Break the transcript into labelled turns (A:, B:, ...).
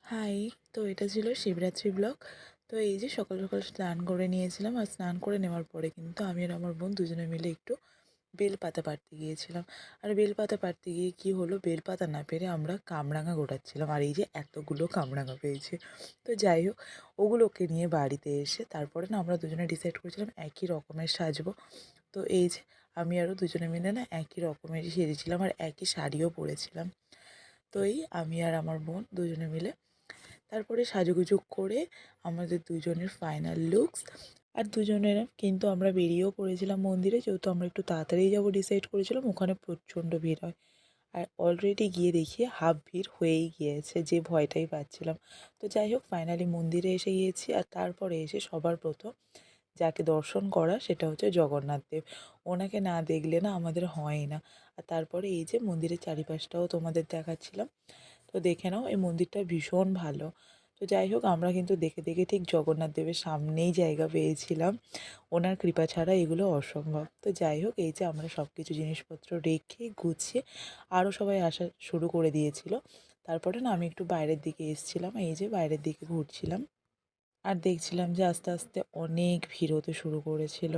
A: High. তো এটা ছিল শিবরাত্রি ব্লগ। তো এই যে সকাল সকাল স্নান করে নিয়েছিলাম, আর স্নান করে নেওয়ার পরে কিন্তু আমি আর আমার বোন দুজনে মিলে একটু বেলপাতা পাড়তে গিয়েছিলাম। আর বেলপাতা পাড়তে গিয়ে কি হলো, বেলপাতা না পেরে আমরা কামরাঙা গোটাচ্ছিলাম, আর এই যে এতগুলো কামরাঙা পেয়েছি। তো যাই হোক, ওগুলোকে নিয়ে বাড়িতে এসে তারপরে না আমরা দুজনে ডিসাইড করেছিলাম একই রকমের সাজবো। তো এই যে আমি আরও দুজনে মিলে না একই রকমেরই সেজেছিলাম, আর একই শাড়িও পরেছিলাম। তো এই আমি আর আমার বোন দুজনে মিলে তারপরে সাজুগুজু করে আমাদের দুজনের ফাইনাল লুকস। আর দুজনের কিন্তু আমরা বেরিয়েও পড়েছিলাম মন্দিরে, যেহেতু আমরা একটু তাড়াতাড়ি যাবো ডিসাইড করেছিলাম। ওখানে প্রচণ্ড ভিড় হয়, আর অলরেডি গিয়ে দেখি হাফ ভিড় হয়েই গিয়েছে, যে ভয়টাই পাচ্ছিলাম। তো যাই হোক, ফাইনালি মন্দিরে এসে গিয়েছি। আর তারপরে এসে সবার প্রথম যাকে দর্শন করা সেটা হচ্ছে জগন্নাথ দেব। ওনাকে না দেখলে না আমাদের হয়ই না। আর তারপরে এই যে মন্দিরের চারিপাশটাও তোমাদের দেখাচ্ছিলাম, তো দেখে নাও। এই মন্দিরটা ভীষণ ভালো। তো যাই হোক, আমরা কিন্তু দেখে দেখে ঠিক জগন্নাথ দেবের সামনেই জায়গা পেয়েছিলাম। ওনার কৃপা ছাড়া এগুলো অসম্ভব। তো যাই হোক, এই যে আমরা সব কিছু জিনিসপত্র রেখে গুছিয়ে আরও সবাই আসা শুরু করে দিয়েছিল। তারপরে না আমি একটু বাইরের দিকে এসেছিলাম, এই যে বাইরের দিকে ঘুরছিলাম, আর দেখছিলাম যে আস্তে আস্তে অনেক ভিড় হতে শুরু করেছিল।